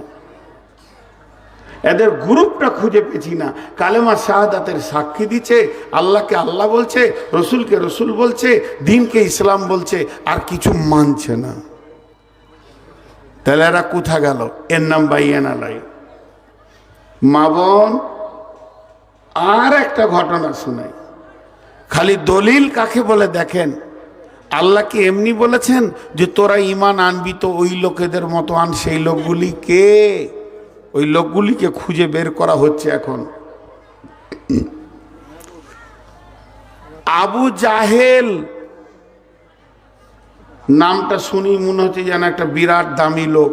এদের গ্রুপটা খুঁজে পেছি না। কালেমা শাহাদাতের সাক্ষী দিচ্ছে, আল্লাহকে আল্লাহ বলছে, রসুলকে রসুল বলছে, দিনকে ইসলাম বলছে, আর কিছু মানছে না। তাহলে এরা কোথা গেল? এর নাম বাইয়ানালাই। মা বোন, আর একটা ঘটনা শোনাই। খালি দলিল কাকে বলে দেখেন, আল্লাহ কি এমনি বলেছেন যে তোরা ঈমান আনবি তো ওই লোকেদের মতো আন? সেই লোকগুলি কে? ওই লোকগুলিকে খুঁজে বের করা হচ্ছে এখন। আবু জাহেল নামটা শুনি মনে হচ্ছে যেন একটা বিরাট দামি লোক।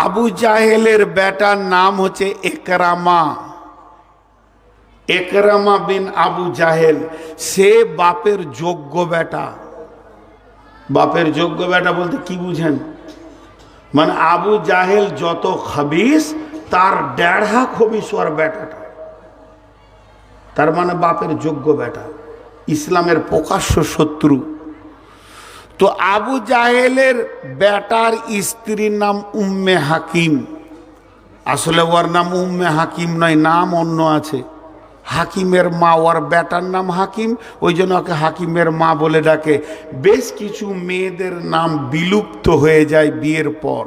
আবু জাহেলের বেটার নাম হচ্ছে একরামা। একরামা বিন আবু জাহেল, সে বাপের যোগ্য বেটা। বাপের যোগ্য বেটা বলতে কি বুঝেন? মানে আবু জাহেল যত খবিস, তার 1.5 খবিস ওর বেটাটা। তার মানে বাপের যোগ্য বেটা, ইসলামের প্রকাশ্য শত্রু। তো আবু জাহেলের বেটার স্ত্রীর নাম উম্মে হাকিম। আসলে ওর নাম উম্মে হাকিম নয়, নাম অন্য আছে। হাকিমের মা, ওর বেটার নাম হাকিম, ওই জন্য ওকে হাকিমের মা বলে ডাকে। বেশ কিছু মেয়েদের নাম বিলুপ্ত হয়ে যায় বিয়ের পর,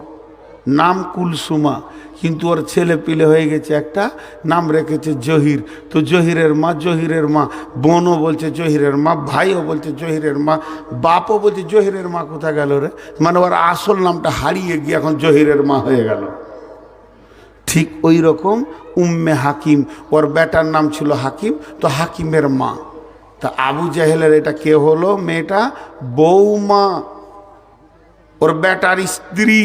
নাম কুলসুমা, কিন্তু ওর ছেলে পিলে হয়ে গেছে, একটা নাম রেখেছে জহির। তো জহিরের মা, জহিরের মা, বোনও বলছে জহিরের মা, ভাইও বলছে জহিরের মা, বাপও বলছে জহিরের মা। কোথায় গেল রে? মানে ওর আসল নামটা হারিয়ে গিয়ে এখন জহিরের মা হয়ে গেল। ঠিক ওই রকম উম্মে হাকিম, ওর বেটার নাম ছিল হাকিম, তো হাকিমের মা। তা আবু জাহেলের এটা কে হলো? মেয়েটা বৌমা, ওর বেটার স্ত্রী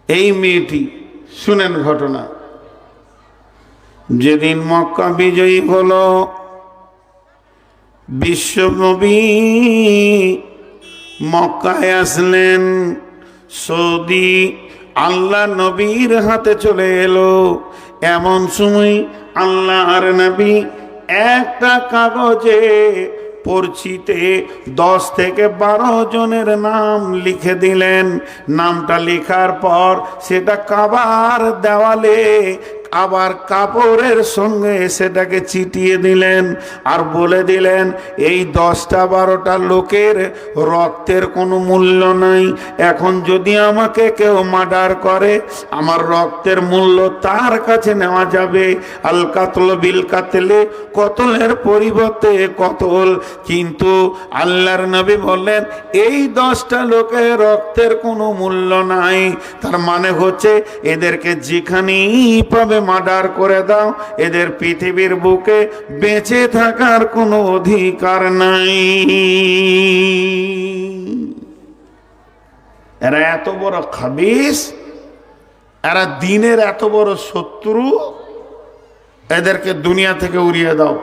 এই মেয়েটি। শুনেন ঘটনা। যেদিন মক্কা বিজয়ী হলো, বিশ্বনবী মক্কায় আসলেন, সৌদি আল্লাহ নবীর হাতে চলে এলো। এমন সময় আল্লাহর নবী একটা কাগজে পরিচিতে 10 থেকে 12 জনের নাম লিখে দিলেন। নামটা লেখার পর সেটা কাবার দেওয়ালে আবার কাপড়ের সঙ্গে সেটাকে চিটিয়ে দিলেন, আর বলে দিলেন এই 10টা-12টা লোকের রক্তের কোনো মূল্য নাই। এখন যদি আমাকে কেউ মার্ডার করে, আমার রক্তের মূল্য তার কাছে নেওয়া যাবে। আল কাতল বিল কাতলে, কতলের পরিবর্তে কতল। কিন্তু আল্লাহর নবী বললেন এই 10টা লোকের রক্তের কোনো মূল্য নাই। তার মানে হচ্ছে এদেরকে যেখানেই পাবে মার্ডার করে দাও, এদের পৃথিবীর বুকে বেঁচে থাকার কোনো অধিকার নাই। এরা এত বড় খাবিস, এরা দিনের এত বড় শত্রু, এদেরকে দুনিয়া থেকে উড়িয়ে দাও,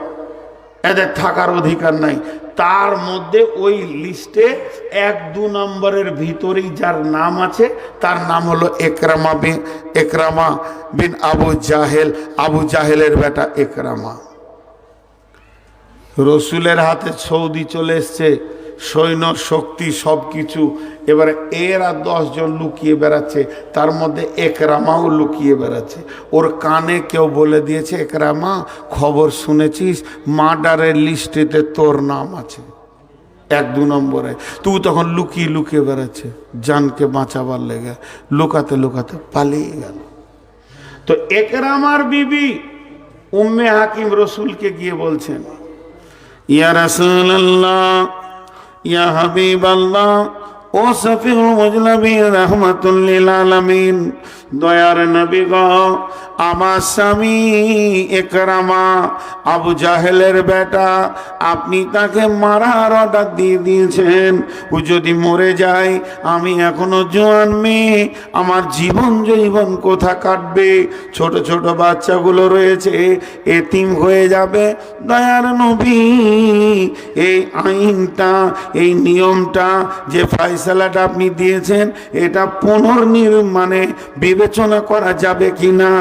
এদের থাকার অধিকার নাই। তার মধ্যে ওই লিস্টে 1-2 নম্বরের ভিতরেই যার নাম আছে তার নাম হলো একরামা বিন আবু জাহেল। আবু জাহেলের বেটা একরামা। রসুলের হাতে সৌদি চলে এসছে, সৈন্য শক্তি সব কিছু। এবারে এরা 10 জন লুকিয়ে বেড়াচ্ছে, তার মধ্যে একরামাও লুকিয়ে বেড়াচ্ছে। ওর কানে কেউ বলে দিয়েছে, একরামা খবর শুনেছিস মার্ডারের লিস্টেতে তোর নাম আছে 1-2 নম্বরে। তুই তখন লুকিয়ে লুকিয়ে বেড়াচ্ছে জানকে বাঁচাবার লেগে, লুকাতে লুকাতে পালিয়ে গেল। তো একরামার বিবি উম্মে হাকিম রসুলকে গিয়ে বলছেন, ইয়া রাসূলুল্লাহ, ইয়া হাবিবাল্লাহ, ও শফিউল মুজনাবিন রাহমাতুল লিল আলামিন, দয়ার নবী গো, আমার স্বামী একরামা আবু জাহেলের বেটা, আপনি তাকে মারার অর্ডার দিয়ে দিয়েছেন। ও যদি মরে যায়, আমি এখনো জোয়ান মেয়ে, আমার জীবন কোথা কাটবে? ছোট ছোট বাচ্চাগুলো রয়েছে, এতিম হয়ে যাবে। দয়ার নবী এই আইনটা, এই নিয়মটা, যে ফয়সালাটা আপনি দিয়েছেন, এটা পুনর্নির্মাণে বিবেচনা করা যাবে কিনা,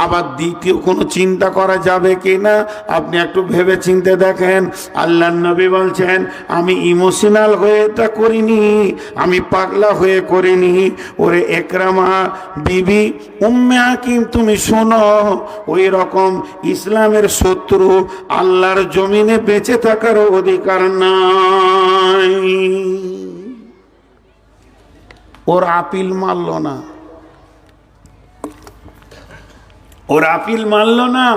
আবার দ্বিতীয় কোনো চিন্তা করা যাবে কিনা, আপনি একটু ভেবে চিন্তে দেখেন। আল্লাহর নবী বলছেন, আমি ইমোশনাল হয়ে এটা করিনি, আমি পাগলা হয়ে করিনি। ওরে একরামা বিবি উম্মে হাকিম, তুমি শোনো, ওই রকম ইসলামের শত্রু আল্লাহর জমিনে বেঁচে থাকার অধিকার নাই। ওর আপিল মানল না, ওর আপিল মানল না।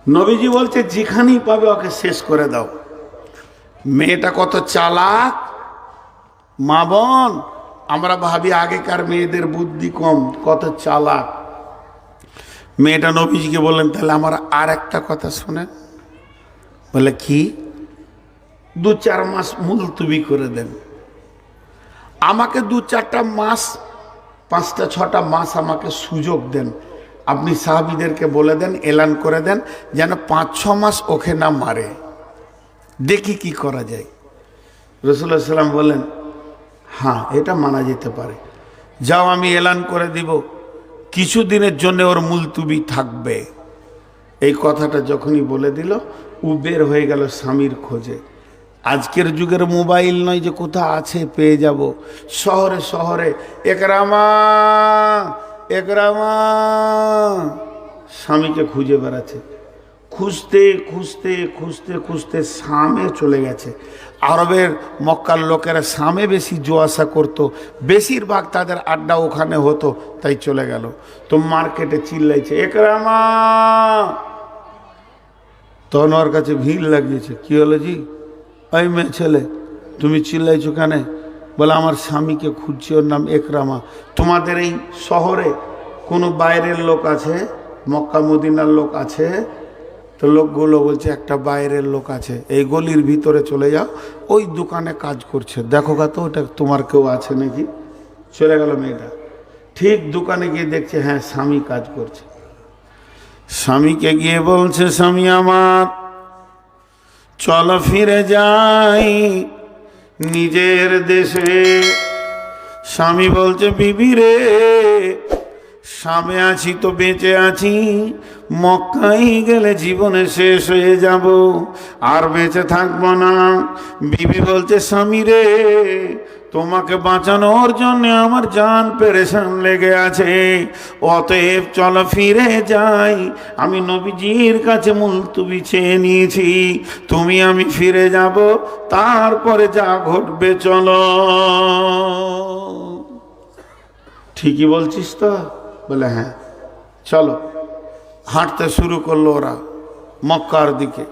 নবীজি বলছে যেখানেই পাবে ওকে শেষ করে দাও। মেয়েটা কত চালাক মা বোন, আমরা ভাবি আগেকার মেয়েদের বুদ্ধি কম, কত চালাক। মেয়েটা নবীজিকে বললেন, তাহলে আমার আর একটা কথা শোনেন। বলে কি? 2-4 মাস মুলতবি করে দেন, আমাকে 2-4টা মাস, 5টা-6টা মাস আমাকে সুযোগ দেন। আপনি সাহাবীদেরকে বলে দেন, এলান করে দেন, যেন 5-6 মাস ওকে না মারে, দেখি কি করা যায়। রাসূলুল্লাহ সাল্লাল্লাহু আলাইহি ওয়াসাল্লাম বলেন, হ্যাঁ এটা মানা যেতে পারে, যাও আমি এলান করে দিব, কিছুদিনের জন্য ওর মুলতুবি থাকবে। এই কথাটা যখনই বলে দিল, ও বের হয়ে গেল স্বামীর খোঁজে। আজকের যুগের মোবাইল নয় যে কোথা আছে পেয়ে যাব, শহরে শহরে একরামা একরামা স্বামীকে খুঁজে বেড়াচ্ছে। খুঁজতে খুঁজতে খুঁজতে খুঁজতে শামে চলে গেছে। আরবের মক্কার লোকেরা শামে বেশি জোয়াশা করতো, বেশিরভাগ তাদের আড্ডা ওখানে হতো, তাই চলে গেল। তো মার্কেটে চিল্লাইছে একরামা, তখন ওর কাছে ভিড় লাগিয়েছে। কি হলো জি? ওই মেয়ে ছেলে, তুমি চিল্লাইছো কেন? বলে আমার স্বামীকে খুঁজছি, ওর নাম একরামা। তোমাদের এই শহরে কোনো বাইরের লোক আছে? মক্কা মদিনার লোক আছে? তো লোকগুলো বলছে একটা বাইরের লোক আছে, এই গলির ভিতরে চলে যাও, ওই দোকানে কাজ করছে, দেখো গা তো ওটা তোমার কেউ আছে নাকি। চলে গেল মেয়েটা, ঠিক দোকানে গিয়ে দেখছে হ্যাঁ স্বামী কাজ করছে। স্বামীকে গিয়ে বলছে, স্বামী আমার, চলো ফিরে যাই নিজের দেশে। স্বামী বলছে, বিবি রে, স্বামী আছি তো বেঁচে আছি, মক্কায় গেলে জীবনে শেষ হয়ে যাব, আর বেঁচে থাকবো না। বিবি বলছে, স্বামী রে, তোমাকে বাঁচানোর জন্য আমার জান পেরেশান লেগে আছে, অতএব চলো ফিরে যাই। আমি নবীজির কাছে মুলতুবি চেয়ে নিয়েছি, তুমি আমি ফিরে যাব, তারপরে যা ঘটবে চলো। ঠিকই বলছিস তো? বলে হ্যাঁ। চলো। হাঁটতে শুরু করলো ওরা মক্কার দিকে।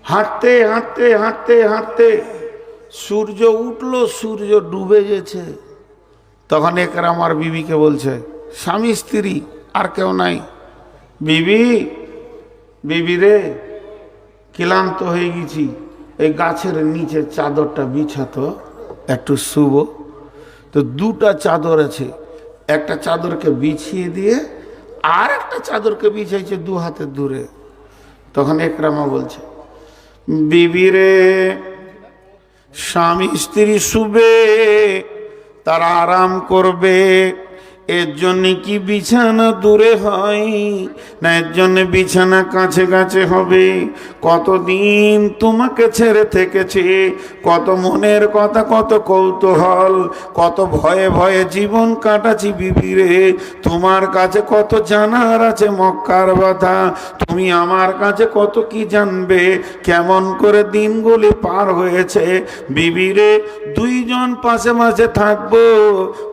হাঁটতে হাঁটতে হাঁটতে হাঁটতে সূর্য উঠলো, সূর্য ডুবে গেছে। তখন একরামার বিবিকে বলছে, স্বামী স্ত্রী আর কেউ নাই, বিবি, বিবি রে, ক্লান্ত হয়ে গেছি, এই গাছের নিচে চাদরটা বিছাতো, একটু শুভ। তো 2টা চাদর আছে, একটা চাদরকে বিছিয়ে দিয়ে আর একটা চাদরকে বিছাইছে 2 হাতের দূরে। তখন একরামা বলছে, বিবি রে, স্বামী স্ত্রী শুবে, তারা আরাম করবে, এর জন্য কি বিছানা দূরে হয় না, এর জন্য বিছানা কাছে কাছে হবে। কতদিন তোমাকে ছেড়ে থেকেছে, কত মনের কথা, কত কৌতূহল, কত ভয়ে ভয়ে জীবন কাটাচ্ছি বিবি রে। তোমার কাছে কত জানার আছে মক্কার কথা, তুমি আমার কাছে কত কি জানবে, কেমন করে দিনগুলি পার হয়েছে। বিবি রে, 2 জন পাশে পাশে থাকবো,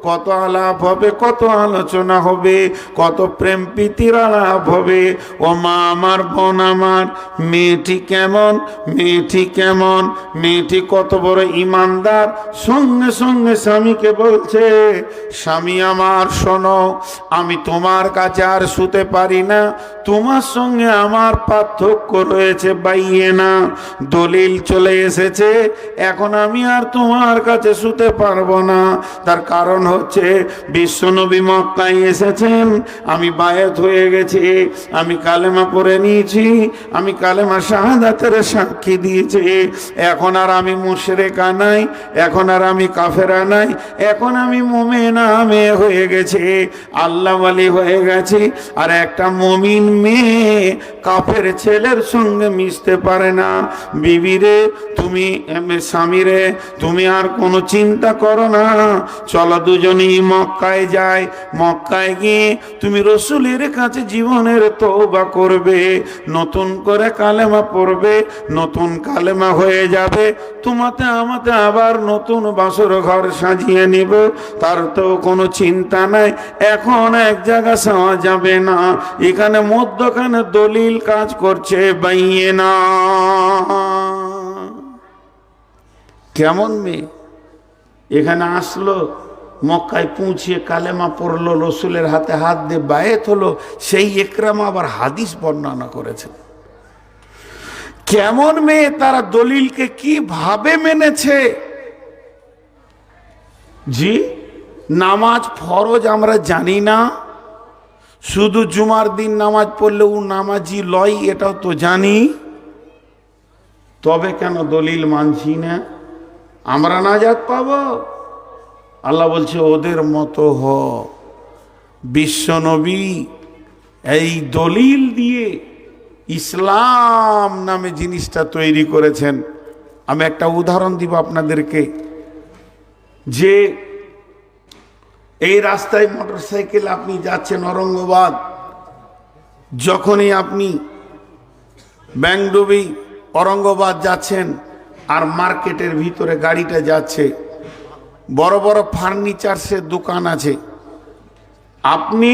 কত আলাপ হবে, কত আলোচনা হবে, কত প্রেম প্রীতির আলাপ হবে। ও মা আমার, বোন আমার, মেয়েটি কেমন, মেয়েটি কেমন, মেয়েটি কত বড় ইমানদার। সঙ্গে সঙ্গে স্বামীকে বলছে, স্বামী আমার শোনো, আমি তোমার কাছে আর শুতে পারি না, তোমার সঙ্গে আমার পার্থক্য রয়েছে বাইয়ে না, দলিল চলে এসেছে, এখন আমি আর তোমার কাছে শুতে পারবো না। তার কারণ হচ্ছে বিশ্বনবী নবী মক্কায় এসেছেন, আমি বায়াত হয়ে গেছি, আমি কালেমা পড়ে নিয়েছি, আমি কালেমা শাহাদাতের সাক্ষী দিয়েছি। এখন আর আমি মুশরিকা নাই, এখন আর আমি কাফেরা নাই, এখন আমি মুমিনা মেয়ে হয়ে গেছি, আল্লাহ ওয়ালি হয়ে গেছি। আর একটা মুমিন মেয়ে কাফের ছেলের সঙ্গে মিশতে পারে না। বিবিরে তুমি, স্বামীরে তুমি আর কোনো চিন্তা করো না, চলো দুজনেই মক্কায় যাই। মক্কায় গিয়ে তুমি রসুলের কাছে জীবনের তওবা করবে, নতুন করে কালেমা পড়বে, নতুন কালেমা হয়ে যাবে, তোমাতে আমাতে আবার নতুন বাসর ঘর সাজিয়ে নিব, তার তো কোনো চিন্তা নাই। এখন এক জায়গা যাওয়া যাবে না, এখানে মধ্যখানে দলিল কাজ করছে, বাইয়ে না। কেমন মেয়ে এখানে আসলো, মক্কায় পৌঁছিয়ে কালেমা পড়লো, রসুলের হাতে হাত দিয়ে বায়েত হলো, সেই ইকরামা আবার হাদিস বর্ণনা করেছেন। কেমন মেয়ে, তারা দলিলকে কিভাবে মেনেছে। জি, নামাজ ফরজ আমরা জানি না, শুধু জুমার দিন নামাজ পড়লে ও নামাজি লয়, এটাও তো জানি, তবে কেন দলিল মানছি না? আমরা নাজাত পাবো? আল্লাহ বলছে ওদের মতো হ। বিশ্বনবী এই দলিল দিয়ে ইসলাম নামে জিনিসটা তৈরি করেছেন। আমি একটা উদাহরণ দিব আপনাদেরকে, যে এই রাস্তায় মোটরসাইকেল আপনি যাচ্ছেন ঔরঙ্গাবাদ, যখনই আপনি ব্যাংডুবি ঔরঙ্গাবাদ যাচ্ছেন আর মার্কেটের ভিতরে গাড়িটা যাচ্ছে, বড় বড় ফার্নিচার্সের দোকান আছে, আপনি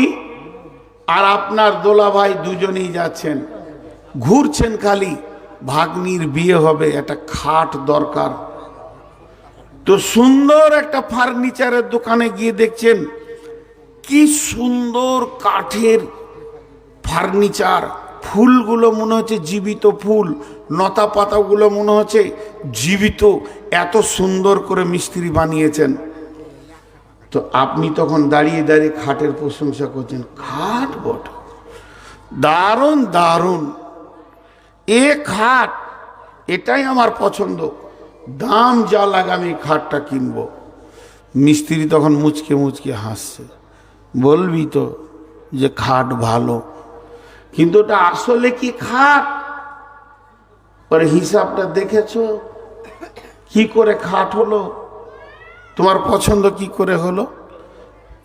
আর আপনার দোলা ভাই দুজনেই যাচ্ছেন, ঘুরছেন, খালি ভাগ্নির বিয়ে হবে, একটা খাট দরকার, তো সুন্দর একটা ফার্নিচারের দোকানে গিয়ে দেখছেন কি সুন্দর কাঠের ফার্নিচার, ফুলগুলো মনে হচ্ছে জীবিত ফুল, লতা পাতাগুলো মনে হচ্ছে জীবিত, এত সুন্দর করে মিস্ত্রি বানিয়েছেন। তো আপনি তখন দাঁড়িয়ে দাঁড়িয়ে খাটের প্রশংসা করছেন, খাট বটে, দারুণ দারুণ, এ খাট, এটাই আমার পছন্দ, দাম যা লাগে আমি খাটটা কিনবো। মিস্ত্রি তখন মুচকে মুচকে হাসছে, বলবি তো যে খাট ভালো, কিন্তু ওটা আসলে কি খাট? পরে হিসাবটা দেখেছো কি করে খাট হলো, তোমার পছন্দ কি করে হলো?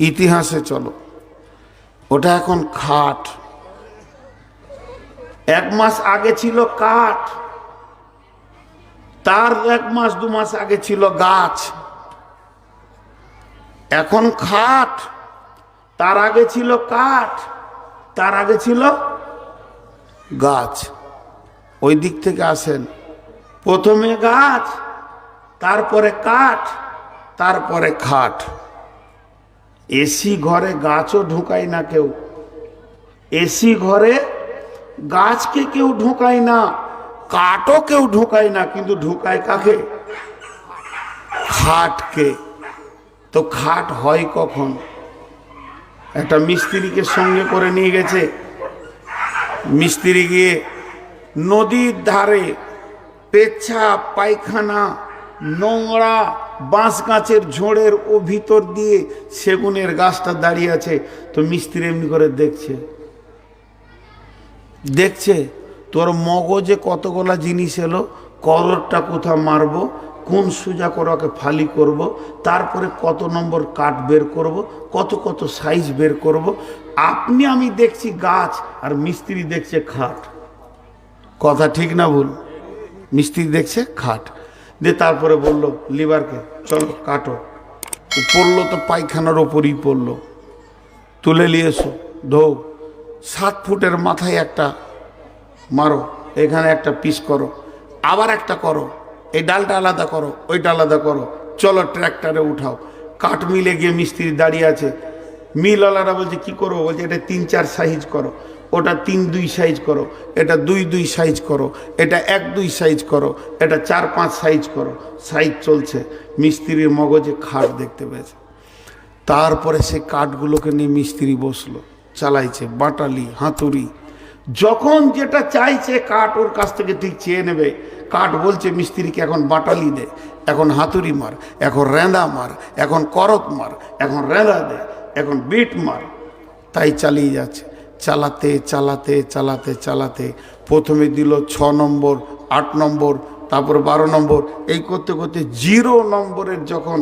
ইতিহাসে চলো, ওটা এখন খাট, 1 মাস আগে ছিল কাঠ, তার 1 মাস 2 মাস আগে ছিল গাছ, এখন খাট, তার আগে ছিল কাঠ, তার আগে ছিল গাছ। ওই দিক থেকে আসেন, প্রথমে গাছ, তারপরে কাঠ, তারপরে খাট। এসি ঘরে গাছও ঢুকায় না কেউ, এসি ঘরে গাছকে কেউ ঢুকায় না, কাঠও কেউ ঢুকায় না, কিন্তু ঢুকায় কাকে? খাটকে। তো খাট হয় কখন? একটা মিস্ত্রিকে সঙ্গে করে নিয়ে গেছে, মিস্ত্রি গিয়ে নদীর ধারে পেচ্ছাপ পায়খানা নোংরা বাঁশ গাছের ঝোড়ের ও ভিতর দিয়ে সেগুনের গাছটা দাঁড়িয়ে আছে, তো মিস্ত্রি এমনি করে দেখছে, দেখছে তোর মগজে কতগুলা জিনিস এলো, কররটা কোথা মারবো, কোন সোজা করে ওকে ফালি করব, তারপরে কত নম্বর কাঠ বের করব, কত কত সাইজ বের করব। আপনি আমি দেখছি গাছ, আর মিস্ত্রি দেখছে খাট। কথা ঠিক না ভুল? মিস্ত্রি দেখছে খাট, দিয়ে তারপরে বলল লিভারকে চলো কাটো, পড়লো তো পায়খানার ওপরই পড়লো, তুলে নিয়ে এসো, ধো, 7 ফুটের মাথায় একটা মারো, এখানে একটা পিস করো, আবার একটা করো, এই ডালটা আলাদা করো, ওইটা আলাদা করো, চলো ট্র্যাক্টরে উঠাও। কাঠ মিলে গিয়ে মিস্ত্রি দাঁড়িয়ে আছে, মিলওয়ালারা বলছে কি করো, বলছে এটা 3-4 সাইজ করো, ওটা 3-2 সাইজ করো, এটা 2-2 সাইজ করো, এটা 1-2 সাইজ করো, এটা 4-5 সাইজ করো। সাইজ চলছে, মিস্ত্রির মগজে খাট দেখতে পেয়েছে। তারপরে সে কাঠগুলোকে নিয়ে মিস্ত্রি বসলো, চালাইছে বাটালি হাতুড়ি, যখন যেটা চাইছে কাঠ ওর কাছ থেকে ঠিক চেয়ে নেবে। কাঠ বলছে মিস্ত্রিকে এখন বাটালি দে, এখন হাতুড়ি মার, এখন রেঁদা মার, এখন করত মার, এখন রেঁদা দে, এখন বিট মার। তাই চালিয়ে যাচ্ছে, চালাতে চালাতে চালাতে চালাতে প্রথমে দিল 6 নম্বর, 8 নম্বর, তারপর 12 নম্বর, এই করতে করতে 0 নম্বরের যখন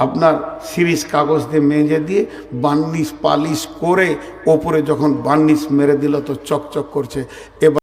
আপনার সিরিজ কাগজ দিয়ে মেজে দিয়ে বার্নিশ পালিশ করে ওপরে যখন বার্নিশ মেরে দিল তো চকচক করছে। এবার